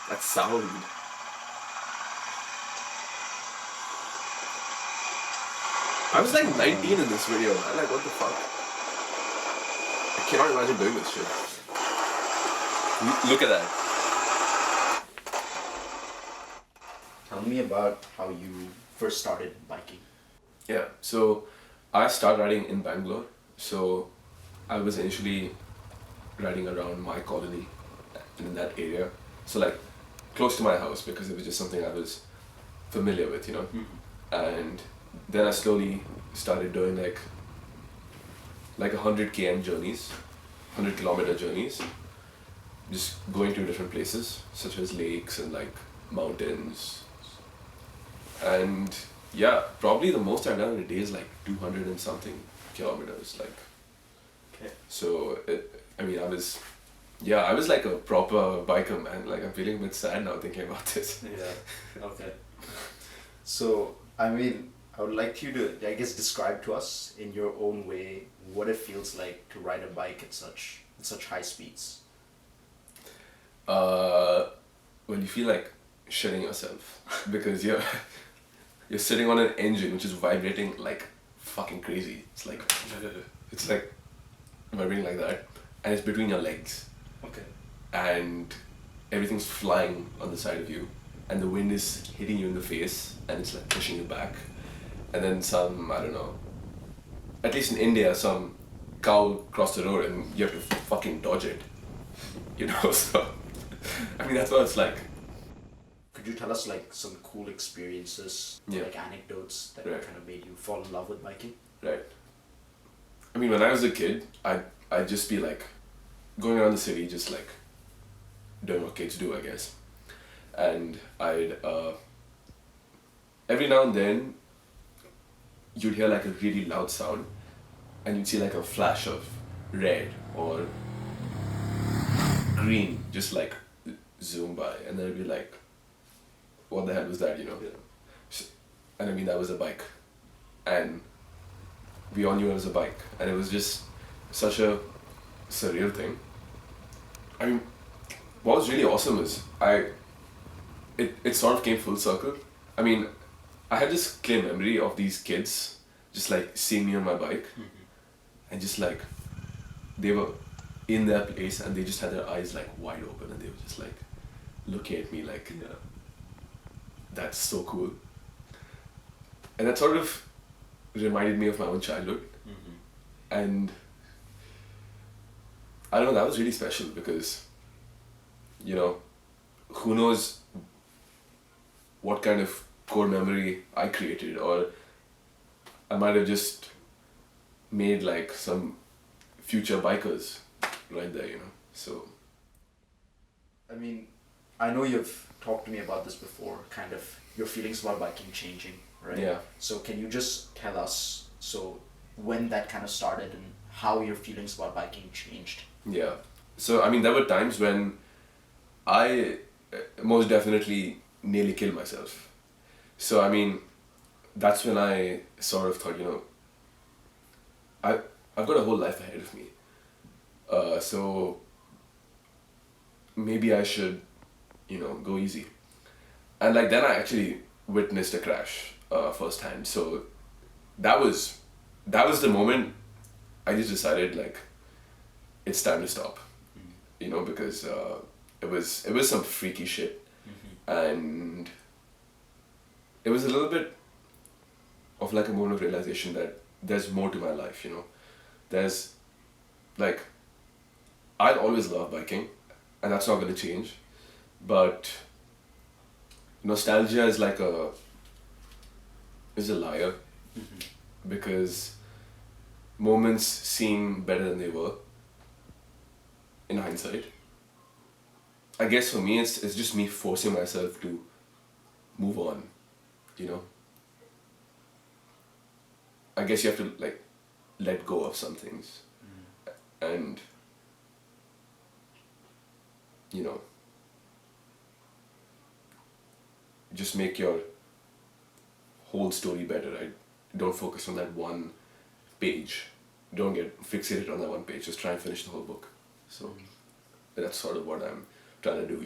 That sound. I was like 19 in this video, man. Like, what the fuck? I cannot imagine doing this shit. Look at that. Tell me about how you first started biking. Yeah, so I started riding in Bangalore. So I was initially riding around my colony in that area. So like close to my house because it was just something I was familiar with, you know. And then I slowly started doing like 100 km journeys, 100-kilometer journeys, just going to different places such as lakes and like mountains. And yeah, probably the most I've done in a day is like 200 and something kilometers. Like, Okay. so I mean, I was like a proper biker, man. Like, I'm feeling a bit sad now thinking about this. Yeah. Okay. So, I mean, I would like you to, I guess, describe to us in your own way what it feels like to ride a bike at such high speeds. When you feel like shitting yourself because you're sitting on an engine which is vibrating like fucking crazy. It's like vibrating like that, and it's between your legs. Okay. And everything's flying on the side of you, and the wind is hitting you in the face, and it's like pushing you back. And then some, I don't know, at least in India, some cow crossed the road and you have to fucking dodge it. You know, so I mean, that's what it's like. Could you tell us like some cool experiences, Yeah. like anecdotes that Right. kind of made you fall in love with biking? Right. I mean, when I was a kid, I'd just be like going around the city, just like doing what kids do, I guess. And I'd every now and then you'd hear like a really loud sound, and you'd see like a flash of red or green just like zoom by, and then it'd be like, what the hell was that, you know? And I mean, that was a bike, and we all knew it was a bike, and it was just such a surreal thing. I mean, what was really awesome is it sort of came full circle. I mean, I had this clear memory of these kids just like seeing me on my bike, and just like they were in their place, and they just had their eyes like wide open, and they were just like looking at me like, that's so cool. And that sort of reminded me of my own childhood. And I don't know, that was really special because, you know, who knows what kind of core memory I created, or I might have just made like some future bikers right there, you know. So I mean, I know you've talked to me about this before, kind of your feelings about biking changing, right? Yeah. So can you just tell us, so when that kind of started and how your feelings about biking changed? yeah, so I mean, there were times when I most definitely nearly killed myself. So I mean, that's when I sort of thought, you know, I've got a whole life ahead of me. So maybe I should, you know, go easy. And like then I actually witnessed a crash firsthand. So that was the moment I just decided like it's time to stop. You know, because it was some freaky shit. And it was a little bit of like a moment of realization that there's more to my life, you know. There's like, I'll always love biking, and that's not going to change, but nostalgia is like is a liar, because moments seem better than they were in hindsight. I guess for me it's just me forcing myself to move on, you know. I guess you have to like let go of some things, and you know, just make your whole story better, right? Don't focus on that one page. Don't get fixated on that one page. Just try and finish the whole book. So that's sort of what I'm trying to do,